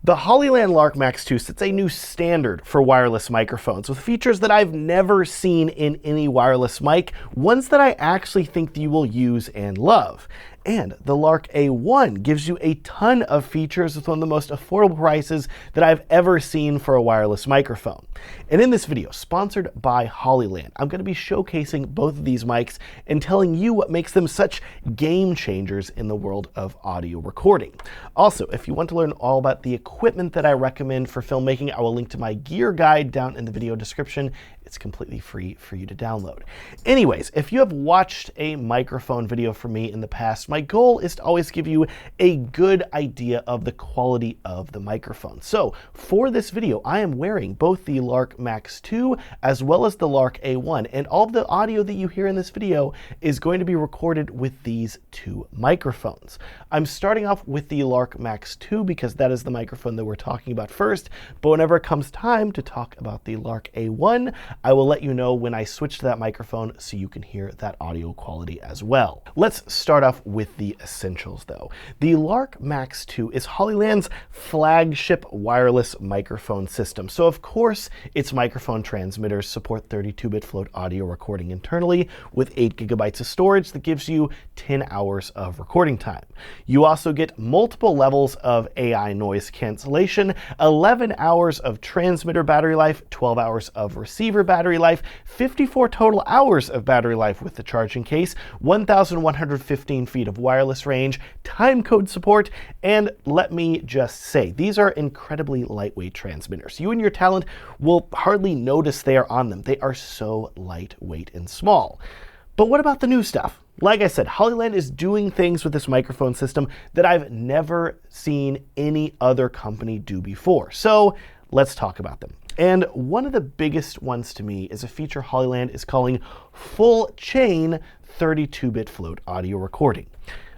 The Hollyland Lark Max 2 sets a new standard for wireless microphones with features that I've never seen in any wireless mic, ones that I actually think that you will use and love. And the Lark A1 gives you a ton of features with one of the most affordable prices that I've ever seen for a wireless microphone. And in this video, sponsored by Hollyland, I'm going to be showcasing both of these mics and telling you what makes them such game changers in the world of audio recording. Also, if you want to learn all about the equipment that I recommend for filmmaking, I will link to my gear guide down in the video description. It's completely free for you to download. Anyways, if you have watched a microphone video from me in the past, my goal is to always give you a good idea of the quality of the microphone. So for this video, I am wearing both the Lark Max 2 as well as the Lark A1, and all of the audio that you hear in this video is going to be recorded with these two microphones. I'm starting off with the Lark Max 2 because that is the microphone that we're talking about first, but whenever it comes time to talk about the Lark A1, I will let you know when I switch to that microphone so you can hear that audio quality as well. Let's start off with the essentials though. The Lark Max 2 is Hollyland's flagship wireless microphone system. So of course, its microphone transmitters support 32-bit float audio recording internally with 8 gigabytes of storage that gives you 10 hours of recording time. You also get multiple levels of AI noise cancellation, 11 hours of transmitter battery life, 12 hours of receiver battery life, 54 total hours of battery life with the charging case, 1,115 feet of wireless range, time code support, and let me just say, these are incredibly lightweight transmitters. You and your talent will hardly notice they are on them. They are so lightweight and small. But what about the new stuff? Like I said, Hollyland is doing things with this microphone system that I've never seen any other company do before. So let's talk about them. And one of the biggest ones to me is a feature Hollyland is calling full chain 32-bit float audio recording.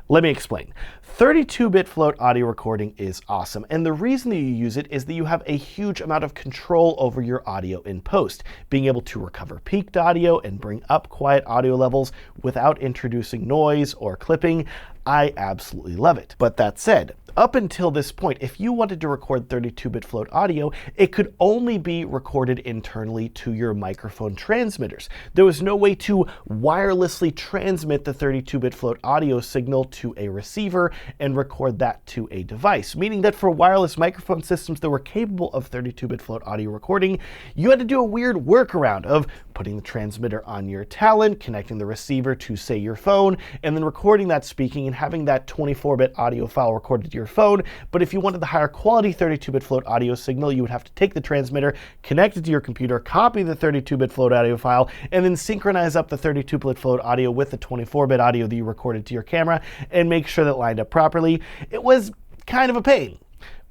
Let me explain. 32-bit float audio recording is awesome, and the reason that you use it is that you have a huge amount of control over your audio in post, being able to recover peaked audio and bring up quiet audio levels without introducing noise or clipping. I absolutely love it. But that said, up until this point, if you wanted to record 32-bit float audio, it could only be recorded internally to your microphone transmitters. There was no way to wirelessly transmit the 32-bit float audio signal to a receiver and record that to a device, meaning that for wireless microphone systems that were capable of 32-bit float audio recording, you had to do a weird workaround of putting the transmitter on your talent, connecting the receiver to, say, your phone, and then recording that speaking and having that 24-bit audio file recorded to your phone. But if you wanted the higher quality 32-bit float audio signal, you would have to take the transmitter, connect it to your computer, copy the 32-bit float audio file, and then synchronize up the 32-bit float audio with the 24-bit audio that you recorded to your camera and make sure that it lined up properly. It was kind of a pain.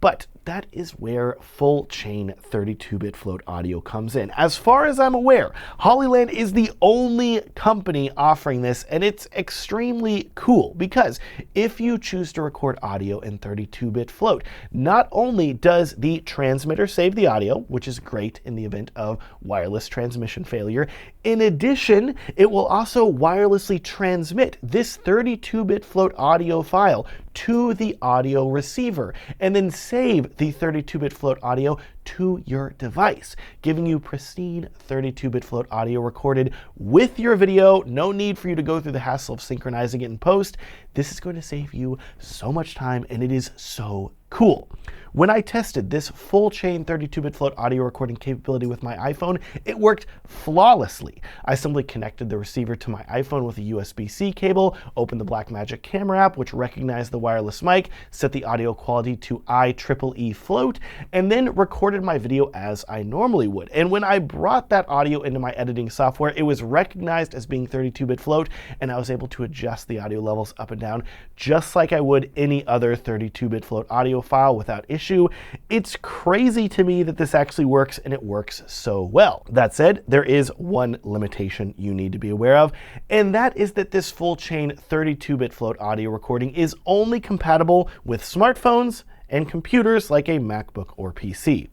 But that is where full chain 32-bit float audio comes in. As far as I'm aware, Hollyland is the only company offering this, and it's extremely cool because if you choose to record audio in 32-bit float, not only does the transmitter save the audio, which is great in the event of wireless transmission failure, in addition, it will also wirelessly transmit this 32-bit float audio file to the audio receiver and then save the 32-bit float audio to your device, giving you pristine 32-bit float audio recorded with your video. No need for you to go through the hassle of synchronizing it in post. This is going to save you so much time, and it is so cool. When I tested this full chain 32-bit float audio recording capability with my iPhone, it worked flawlessly. I simply connected the receiver to my iPhone with a USB-C cable, opened the Blackmagic camera app, which recognized the wireless mic, set the audio quality to IEEE float, and then recorded my video as I normally would. And when I brought that audio into my editing software, it was recognized as being 32-bit float, and I was able to adjust the audio levels up and down just like I would any other 32-bit float audio file without issue. It's crazy to me that this actually works, and it works so well. That said, there is one limitation you need to be aware of, and that is that this full chain 32-bit float audio recording is only compatible with smartphones and computers like a MacBook or PC.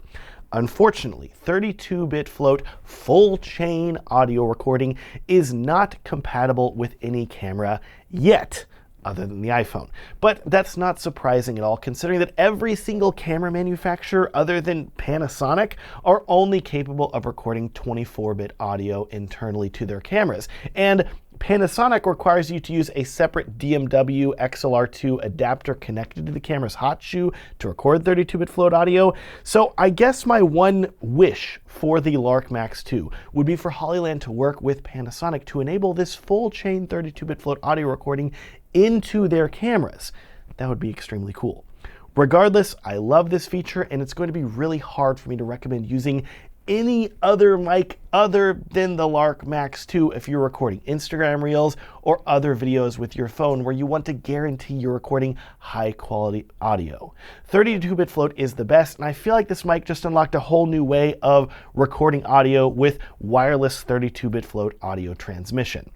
Unfortunately, 32-bit float full chain audio recording is not compatible with any camera yet. other than the iPhone. But that's not surprising at all, considering that every single camera manufacturer other than Panasonic are only capable of recording 24-bit audio internally to their cameras. And Panasonic requires you to use a separate DMW XLR2 adapter connected to the camera's hot shoe to record 32-bit float audio. So I guess my one wish for the Lark Max 2 would be for Hollyland to work with Panasonic to enable this full chain 32-bit float audio recording into their cameras. That would be extremely cool. Regardless, I love this feature, and it's going to be really hard for me to recommend using any other mic other than the Lark Max 2 if you're recording Instagram Reels or other videos with your phone where you want to guarantee you're recording high quality audio. 32-bit float is the best, and I feel like this mic just unlocked a whole new way of recording audio with wireless 32-bit float audio transmission.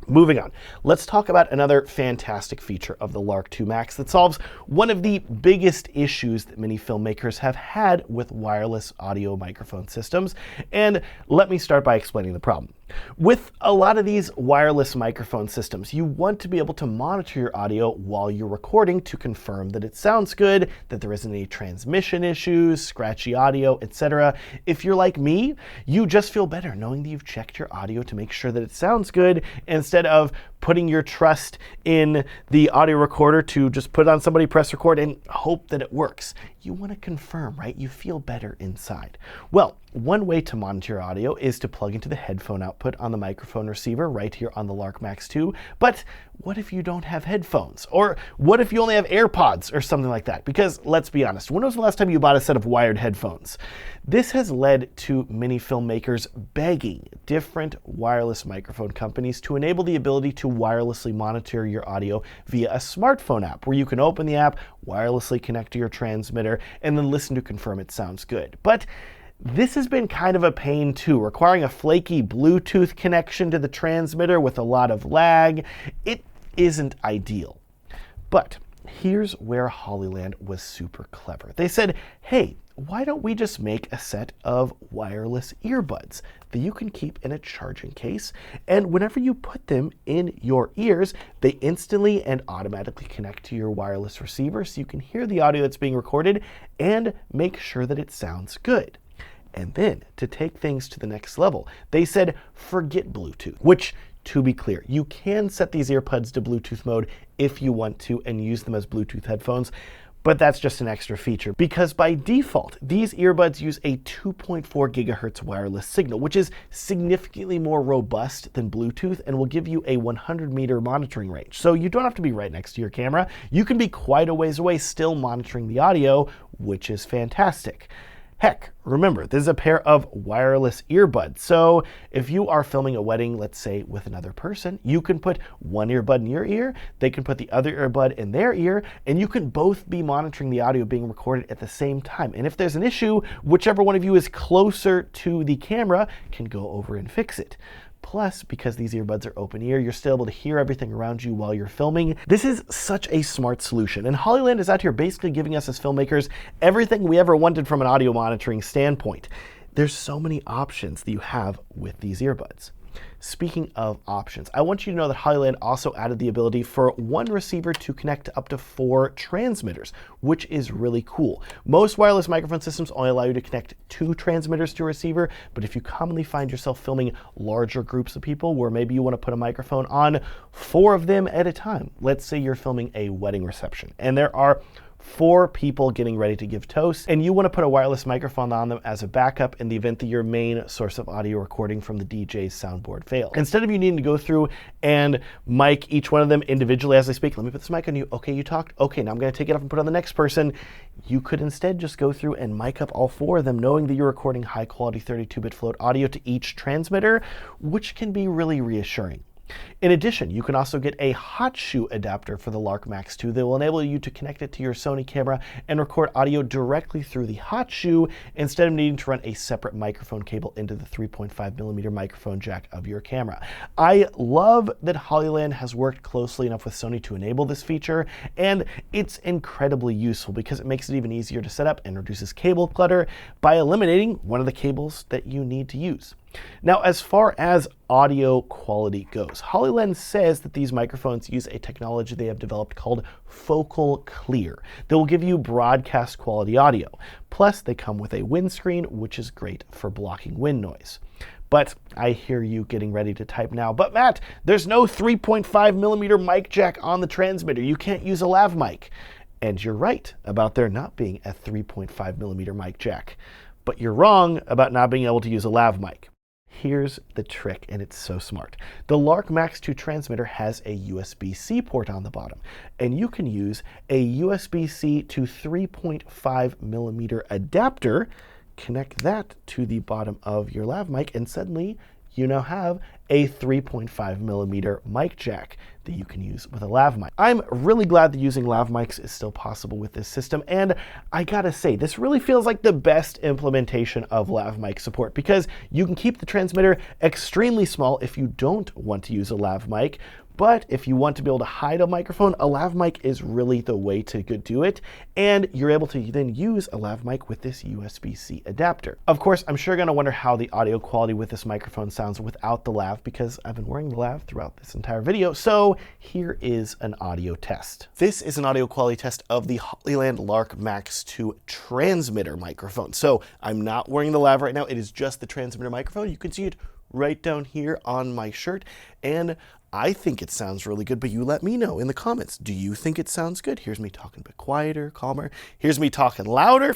Moving on, let's talk about another fantastic feature of the Lark 2 Max that solves one of the biggest issues that many filmmakers have had with wireless audio microphone systems. And let me start by explaining the problem. With a lot of these wireless microphone systems, you want to be able to monitor your audio while you're recording to confirm that it sounds good, that there isn't any transmission issues, scratchy audio, etc. If you're like me, you just feel better knowing that you've checked your audio to make sure that it sounds good, instead of putting your trust in the audio recorder to just put it on somebody, press record, and hope that it works. You want to confirm, right? You feel better inside. Well, one way to monitor your audio is to plug into the headphone output on the microphone receiver right here on the Lark Max 2. But what if you don't have headphones? Or what if you only have AirPods or something like that? Because let's be honest, when was the last time you bought a set of wired headphones? This has led to many filmmakers begging different wireless microphone companies to enable the ability to wirelessly monitor your audio via a smartphone app, where you can open the app, wirelessly connect to your transmitter, and then listen to confirm it sounds good. But this has been kind of a pain too, requiring a flaky Bluetooth connection to the transmitter with a lot of lag. It isn't ideal. But here's where Hollyland was super clever. They said, hey, why don't we just make a set of wireless earbuds that you can keep in a charging case, and whenever you put them in your ears, they instantly and automatically connect to your wireless receiver so you can hear the audio that's being recorded and make sure that it sounds good. And then, to take things to the next level, they said, forget Bluetooth, which, to be clear, you can set these earbuds to Bluetooth mode if you want to and use them as Bluetooth headphones, but that's just an extra feature because by default, these earbuds use a 2.4 gigahertz wireless signal, which is significantly more robust than Bluetooth and will give you a 100-meter monitoring range. So you don't have to be right next to your camera. You can be quite a ways away still monitoring the audio, which is fantastic. Heck, remember, this is a pair of wireless earbuds. So if you are filming a wedding, let's say with another person, you can put one earbud in your ear, they can put the other earbud in their ear, and you can both be monitoring the audio being recorded at the same time. And if there's an issue, whichever one of you is closer to the camera can go over and fix it. Plus, because these earbuds are open ear, you're still able to hear everything around you while you're filming. This is such a smart solution, and Hollyland is out here basically giving us as filmmakers everything we ever wanted from an audio monitoring standpoint. There's so many options that you have with these earbuds. Speaking of options, I want you to know that Hollyland also added the ability for one receiver to connect to up to 4 transmitters, which is really cool. Most wireless microphone systems only allow you to connect 2 transmitters to a receiver, but if you commonly find yourself filming larger groups of people where maybe you want to put a microphone on 4 of them at a time, let's say you're filming a wedding reception and there are 4 people getting ready to give toast, and you want to put a wireless microphone on them as a backup in the event that your main source of audio recording from the DJ's soundboard fails. Instead of you needing to go through and mic each one of them individually as they speak, let me put this mic on you, okay, you talked, okay, now I'm going to take it off and put it on the next person. You could instead just go through and mic up all 4 of them, knowing that you're recording high quality 32-bit float audio to each transmitter, which can be really reassuring. In addition, you can also get a hot shoe adapter for the Lark Max 2 that will enable you to connect it to your Sony camera and record audio directly through the hot shoe instead of needing to run a separate microphone cable into the 3.5mm microphone jack of your camera. I love that Hollyland has worked closely enough with Sony to enable this feature, and it's incredibly useful because it makes it even easier to set up and reduces cable clutter by eliminating one of the cables that you need to use. Now, as far as audio quality goes, Hollyland says that these microphones use a technology they have developed called focal clear that will give you broadcast quality audio. Plus, they come with a windscreen, which is great for blocking wind noise. But I hear you getting ready to type now, but Matt, there's no 3.5mm mic jack on the transmitter. You can't use a lav mic. And you're right about there not being a 3.5mm mic jack. But you're wrong about not being able to use a lav mic. Here's the trick, and it's so smart. The Lark Max 2 transmitter has a USB-C port on the bottom, and you can use a USB-C to 3.5mm adapter, connect that to the bottom of your lav mic, and suddenly you now have a 3.5mm mic jack that you can use with a lav mic. I'm really glad that using lav mics is still possible with this system, and I gotta say, this really feels like the best implementation of lav mic support because you can keep the transmitter extremely small if you don't want to use a lav mic. But if you want to be able to hide a microphone, a lav mic is really the way to do it. And you're able to then use a lav mic with this USB-C adapter. Of course, I'm sure you're gonna wonder how the audio quality with this microphone sounds without the lav because I've been wearing the lav throughout this entire video. So here is an audio test. This is an audio quality test of the Hollyland Lark Max 2 transmitter microphone. So I'm not wearing the lav right now. It is just the transmitter microphone. You can see it right down here on my shirt. And I think it sounds really good, but you let me know in the comments. Do you think it sounds good? Here's me talking a bit quieter, calmer. Here's me talking louder.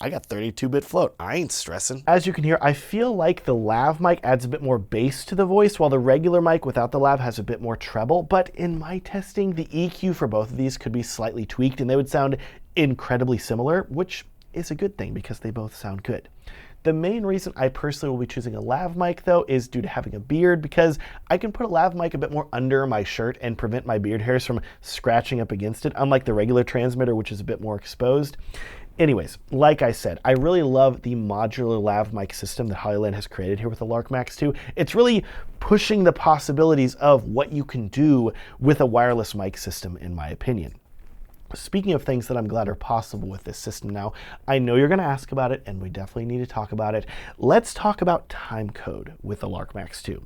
I got 32-bit float. I ain't stressing. As you can hear, I feel like the lav mic adds a bit more bass to the voice, while the regular mic without the lav has a bit more treble. But in my testing, the EQ for both of these could be slightly tweaked, and they would sound incredibly similar, which is a good thing because they both sound good. The main reason I personally will be choosing a lav mic, though, is due to having a beard, because I can put a lav mic a bit more under my shirt and prevent my beard hairs from scratching up against it, unlike the regular transmitter, which is a bit more exposed. Anyways, like I said, I really love the modular lav mic system that Hollyland has created here with the Lark Max 2. It's really pushing the possibilities of what you can do with a wireless mic system, in my opinion. Speaking of things that I'm glad are possible with this system now, I know you're going to ask about it, and we definitely need to talk about it. Let's talk about timecode with the Lark Max 2.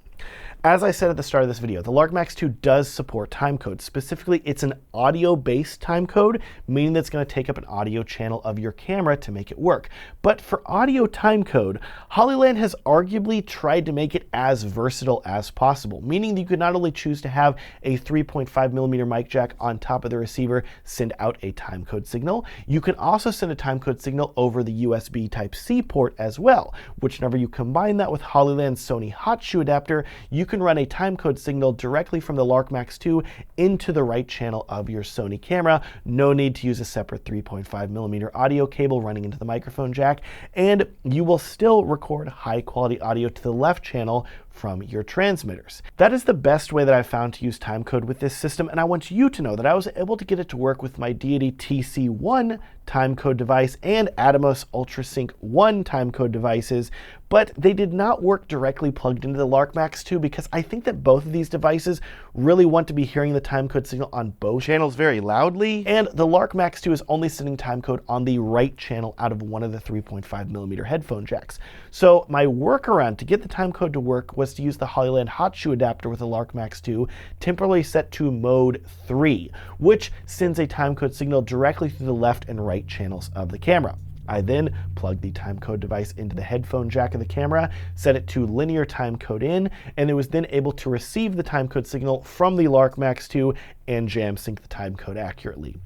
As I said at the start of this video, the Lark Max 2 does support timecode. Specifically, it's an audio-based timecode, meaning that it's going to take up an audio channel of your camera to make it work. But for audio timecode, Hollyland has arguably tried to make it as versatile as possible, meaning that you could not only choose to have a 3.5mm mic jack on top of the receiver send out a timecode signal, you can also send a timecode signal over the USB Type-C port as well, which whenever you combine that with Hollyland's Sony hot shoe adapter, you can run a timecode signal directly from the Lark Max 2 into the right channel of your Sony camera. No need to use a separate 3.5mm audio cable running into the microphone jack, and you will still record high quality audio to the left channel from your transmitters. That is the best way that I've found to use timecode with this system, and I want you to know that I was able to get it to work with my Deity TC1 timecode device and Atomos UltraSync 1 timecode devices, but they did not work directly plugged into the Lark Max 2 because I think that both of these devices really want to be hearing the timecode signal on both channels very loudly, and the Lark Max 2 is only sending timecode on the right channel out of one of the 3.5mm headphone jacks. So my workaround to get the timecode to work was to use the Hollyland hot shoe adapter with the Lark Max 2, temporarily set to mode 3, which sends a timecode signal directly through the left and right channels of the camera. I then plugged the timecode device into the headphone jack of the camera, set it to linear timecode in, and it was then able to receive the timecode signal from the Lark Max 2 and jam sync the timecode accurately.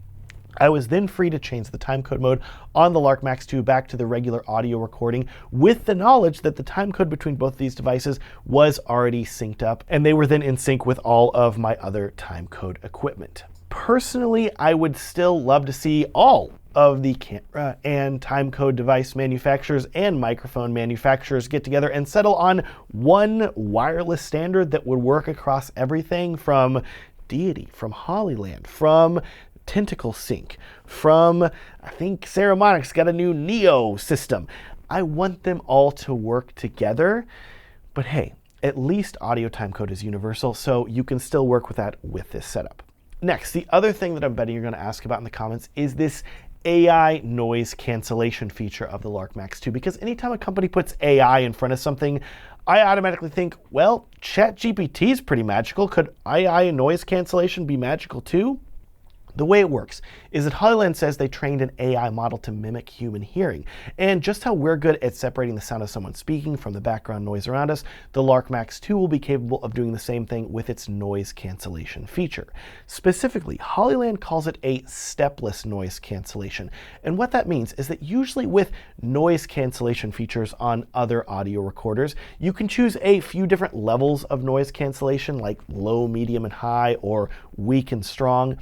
I was then free to change the timecode mode on the Lark Max 2 back to the regular audio recording with the knowledge that the timecode between both of these devices was already synced up, and they were then in sync with all of my other timecode equipment. Personally, I would still love to see all of the camera and timecode device manufacturers and microphone manufacturers get together and settle on one wireless standard that would work across everything from Deity, from Hollyland, from Tentacle Sync, from, I think Ceremonix got a new Neo system. I want them all to work together, but hey, at least audio timecode is universal, so you can still work with that with this setup. Next, the other thing that I'm betting you're going to ask about in the comments is this AI noise cancellation feature of the Lark Max 2, because anytime a company puts AI in front of something, I automatically think, well, ChatGPT is pretty magical. Could AI noise cancellation be magical too? The way it works is that Hollyland says they trained an AI model to mimic human hearing. And just how we're good at separating the sound of someone speaking from the background noise around us, the Lark Max 2 will be capable of doing the same thing with its noise cancellation feature. Specifically, Hollyland calls it a stepless noise cancellation. And what that means is that usually with noise cancellation features on other audio recorders, you can choose a few different levels of noise cancellation, like low, medium, and high, or weak and strong.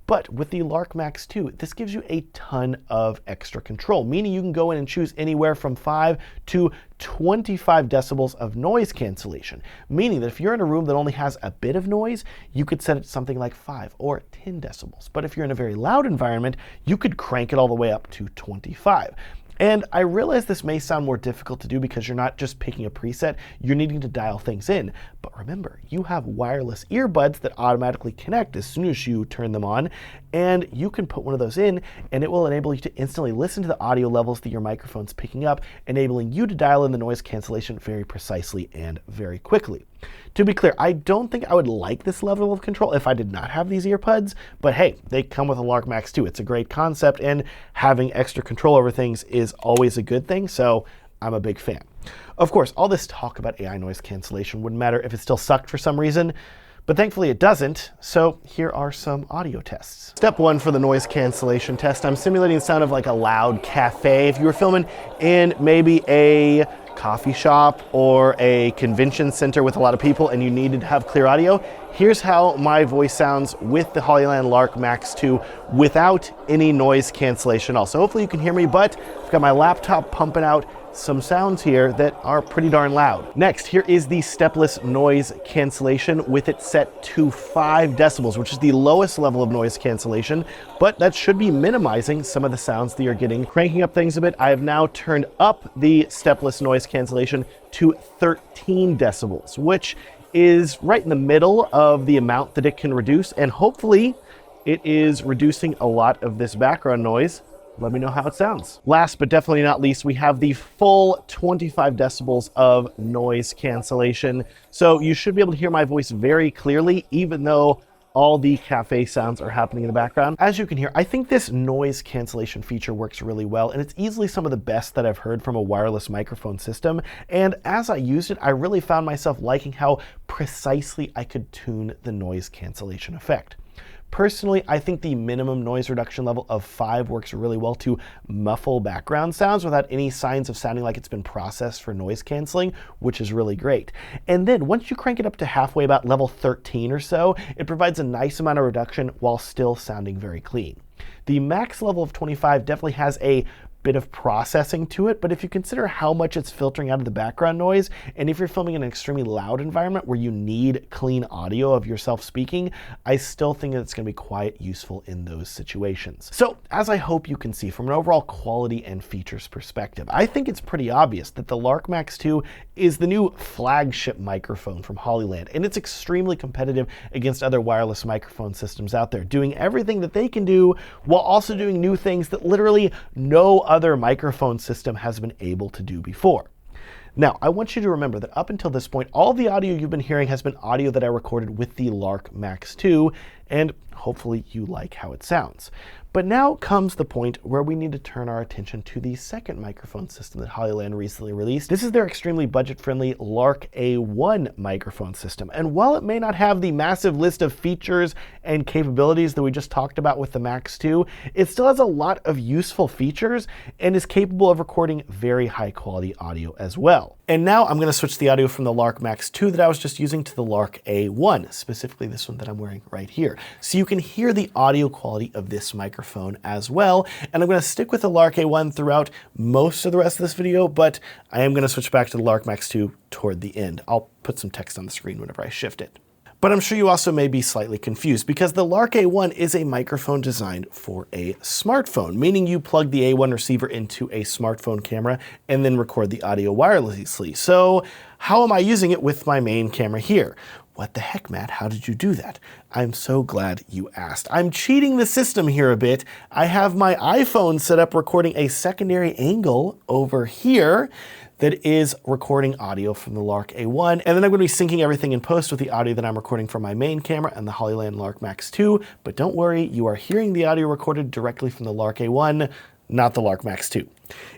But with the Lark Max 2, this gives you a ton of extra control, meaning you can go in and choose anywhere from 5 to 25 decibels of noise cancellation, meaning that if you're in a room that only has a bit of noise, you could set it to something like 5 or 10 decibels. But if you're in a very loud environment, you could crank it all the way up to 25. And I realize this may sound more difficult to do because you're not just picking a preset, you're needing to dial things in. But remember, you have wireless earbuds that automatically connect as soon as you turn them on, and you can put one of those in, and it will enable you to instantly listen to the audio levels that your microphone's picking up, enabling you to dial in the noise cancellation very precisely and very quickly. To be clear, I don't think I would like this level of control if I did not have these earbuds, but hey, they come with a Lark Max 2. It's a great concept, and having extra control over things is always a good thing, so I'm a big fan. Of course, all this talk about AI noise cancellation wouldn't matter if it still sucked for some reason, but thankfully it doesn't, so here are some audio tests. Step 1 for the noise cancellation test, I'm simulating the sound of like a loud cafe. If you were filming in maybe a coffee shop or a convention center with a lot of people and you needed to have clear audio, here's how my voice sounds with the Hollyland Lark Max 2 without any noise cancellation also. Hopefully you can hear me, but I've got my laptop pumping out some sounds here that are pretty darn loud. Next, here is the stepless noise cancellation with it set to 5 decibels, which is the lowest level of noise cancellation, but that should be minimizing some of the sounds that you're getting. Cranking up things a bit, I have now turned up the stepless noise cancellation to 13 decibels, which is right in the middle of the amount that it can reduce, and hopefully it is reducing a lot of this background noise. Let me know how it sounds. Last but definitely not least, we have the full 25 decibels of noise cancellation. So you should be able to hear my voice very clearly, even though all the cafe sounds are happening in the background. As you can hear, I think this noise cancellation feature works really well, and it's easily some of the best that I've heard from a wireless microphone system. And as I used it, I really found myself liking how precisely I could tune the noise cancellation effect. Personally, I think the minimum noise reduction level of 5 works really well to muffle background sounds without any signs of sounding like it's been processed for noise canceling, which is really great. And then once you crank it up to halfway, about level 13 or so, it provides a nice amount of reduction while still sounding very clean. The max level of 25 definitely has a bit of processing to it, but if you consider how much it's filtering out of the background noise, and if you're filming in an extremely loud environment where you need clean audio of yourself speaking, I still think that it's going to be quite useful in those situations. So, as I hope you can see from an overall quality and features perspective, I think it's pretty obvious that the Lark Max 2 is the new flagship microphone from Hollyland, and it's extremely competitive against other wireless microphone systems out there, doing everything that they can do while also doing new things that literally no other microphone system has been able to do before. Now, I want you to remember that up until this point, all the audio you've been hearing has been audio that I recorded with the Lark Max 2, and hopefully you like how it sounds. But now comes the point where we need to turn our attention to the second microphone system that Hollyland recently released. This is their extremely budget-friendly Lark A1 microphone system. And while it may not have the massive list of features and capabilities that we just talked about with the Max 2, it still has a lot of useful features and is capable of recording very high-quality audio as well. And now I'm going to switch the audio from the Lark Max 2 that I was just using to the Lark A1, specifically this one that I'm wearing right here. So you can hear the audio quality of this microphone as well. And I'm going to stick with the Lark A1 throughout most of the rest of this video, but I am going to switch back to the Lark Max 2 toward the end. I'll put some text on the screen whenever I shift it. But I'm sure you also may be slightly confused because the Lark A1 is a microphone designed for a smartphone, meaning you plug the A1 receiver into a smartphone camera and then record the audio wirelessly. So how am I using it with my main camera here? What the heck, Matt? How did you do that? I'm so glad you asked. I'm cheating the system here a bit. I have my iPhone set up recording a secondary angle over here that is recording audio from the Lark A1. And then I'm going to be syncing everything in post with the audio that I'm recording from my main camera and the Hollyland Lark Max 2. But don't worry, you are hearing the audio recorded directly from the Lark A1, not the Lark Max 2.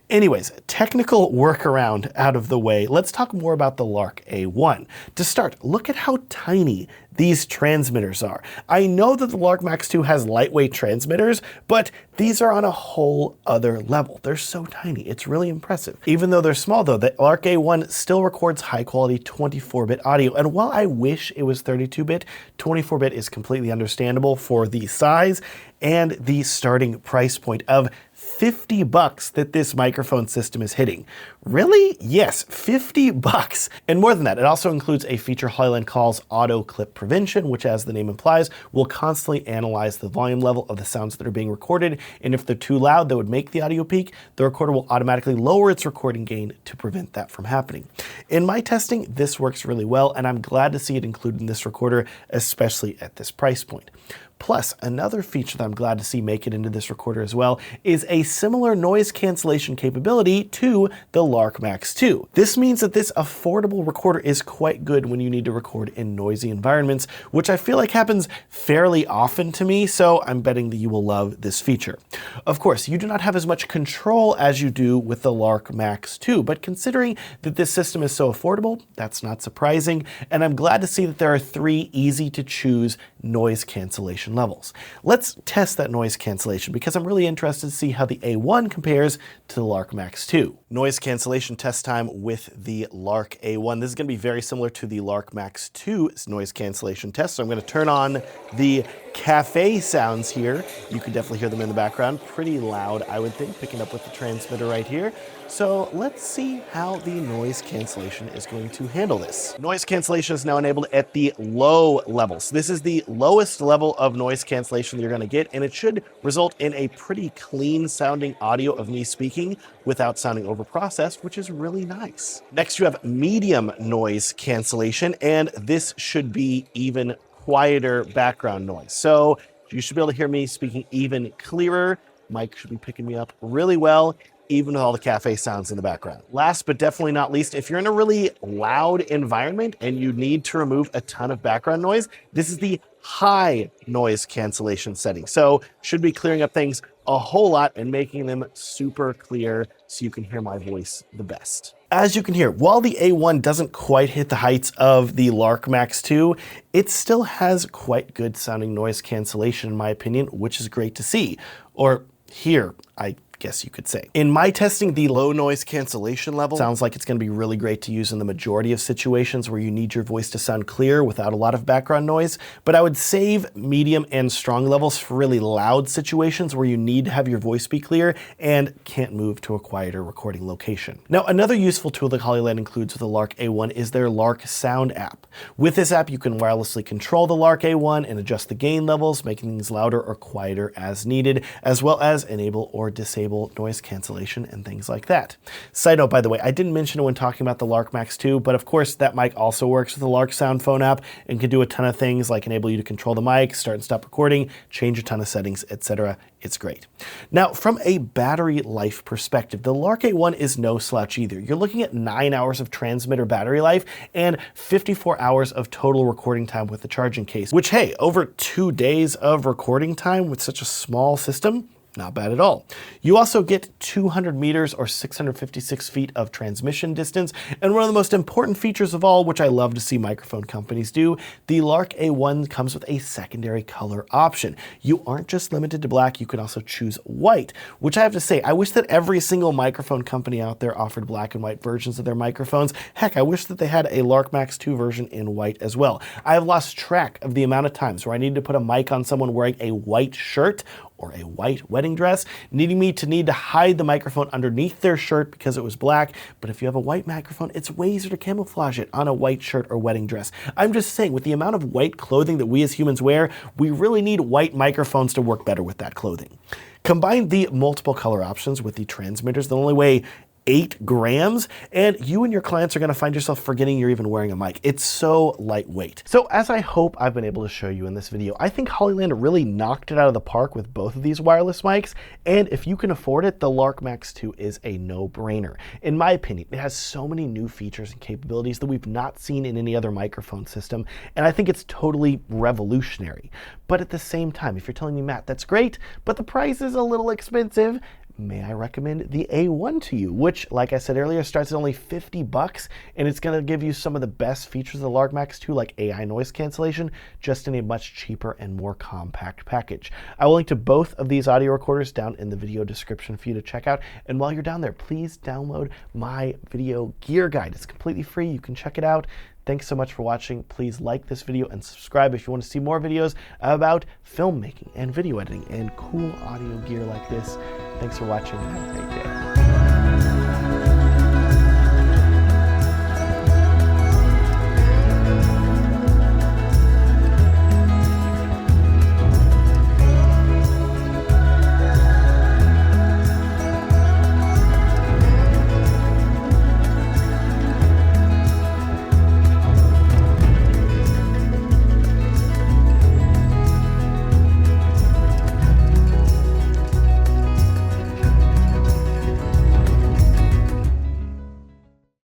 Anyways, technical workaround out of the way, let's talk more about the Lark A1. To start, look at how tiny these transmitters are. I know that the Lark Max 2 has lightweight transmitters, but these are on a whole other level. They're so tiny, it's really impressive. Even though they're small though, the Lark A1 still records high quality 24-bit audio. And while I wish it was 32-bit, 24-bit is completely understandable for the size and the starting price point of $50 that this microphone system is hitting. Really? Yes, $50. And more than that, it also includes a feature Hollyland calls auto clip prevention, which as the name implies, will constantly analyze the volume level of the sounds that are being recorded. And if they're too loud, that would make the audio peak, the recorder will automatically lower its recording gain to prevent that from happening. In my testing, this works really well, and I'm glad to see it included in this recorder, especially at this price point. Plus, another feature that I'm glad to see make it into this recorder as well is a similar noise cancellation capability to the Lark Max 2. This means that this affordable recorder is quite good when you need to record in noisy environments, which I feel like happens fairly often to me, so I'm betting that you will love this feature. Of course, you do not have as much control as you do with the Lark Max 2, but considering that this system is so affordable, that's not surprising, and I'm glad to see that there are 3 easy to choose noise cancellation levels. Let's test that noise cancellation because I'm really interested to see how the A1 compares to the Lark Max 2. Noise cancellation test time with the Lark A1. This is going to be very similar to the Lark Max 2's noise cancellation test. So I'm going to turn on the cafe sounds here. You can definitely hear them in the background. Pretty loud, I would think, picking up with the transmitter right here. So let's see how the noise cancellation is going to handle this. Noise cancellation is now enabled at the low level. So this is the lowest level of noise cancellation that you're going to get, and it should result in a pretty clean sounding audio of me speaking without sounding overprocessed, which is really nice. Next, you have medium noise cancellation, and this should be even quieter background noise. So you should be able to hear me speaking even clearer. Mic should be picking me up really well, even with all the cafe sounds in the background. Last but definitely not least, if you're in a really loud environment and you need to remove a ton of background noise, this is the high noise cancellation setting. So should be clearing up things a whole lot and making them super clear so you can hear my voice the best. As you can hear, while the A1 doesn't quite hit the heights of the Lark Max 2, it still has quite good sounding noise cancellation in my opinion, which is great to see. Or hear, I guess you could say. In my testing, the low noise cancellation level sounds like it's going to be really great to use in the majority of situations where you need your voice to sound clear without a lot of background noise, but I would save medium and strong levels for really loud situations where you need to have your voice be clear and can't move to a quieter recording location. Now, another useful tool that Hollyland includes with the Lark A1 is their Lark Sound app. With this app, you can wirelessly control the Lark A1 and adjust the gain levels, making things louder or quieter as needed, as well as enable or disable noise cancellation and things like that. Side note, by the way, I didn't mention it when talking about the Lark Max 2, but of course that mic also works with the Lark Sound phone app and can do a ton of things like enable you to control the mic, start and stop recording, change a ton of settings, etc. It's great. Now, from a battery life perspective, the Lark A1 is no slouch either. You're looking at 9 hours of transmitter battery life and 54 hours of total recording time with the charging case, which, hey, over 2 days of recording time with such a small system, not bad at all. You also get 200 meters or 656 feet of transmission distance. And one of the most important features of all, which I love to see microphone companies do, the Lark A1 comes with a secondary color option. You aren't just limited to black, you can also choose white, which I have to say, I wish that every single microphone company out there offered black and white versions of their microphones. Heck, I wish that they had a Lark Max 2 version in white as well. I have lost track of the amount of times where I needed to put a mic on someone wearing a white shirt or a white wedding dress, needing me to need to hide the microphone underneath their shirt because it was black. But if you have a white microphone, it's way easier to camouflage it on a white shirt or wedding dress. I'm just saying, with the amount of white clothing that we as humans wear, we really need white microphones to work better with that clothing. Combine the multiple color options with the transmitters, the only way 8 grams, and you and your clients are gonna find yourself forgetting you're even wearing a mic. It's so lightweight. So as I hope I've been able to show you in this video, I think Hollyland really knocked it out of the park with both of these wireless mics, and if you can afford it, the Lark Max 2 is a no-brainer. In my opinion, it has so many new features and capabilities that we've not seen in any other microphone system, and I think it's totally revolutionary. But at the same time, if you're telling me, Matt, that's great, but the price is a little expensive, may I recommend the A1 to you, which, like I said earlier, starts at only $50, and it's going to give you some of the best features of the Lark Max 2, like AI noise cancellation, just in a much cheaper and more compact package. I will link to both of these audio recorders down in the video description for you to check out, and while you're down there, please download my video gear guide. It's completely free. You can check it out. Thanks so much for watching. Please like this video and subscribe if you want to see more videos about filmmaking and video editing and cool audio gear like this. Thanks for watching and have a great day.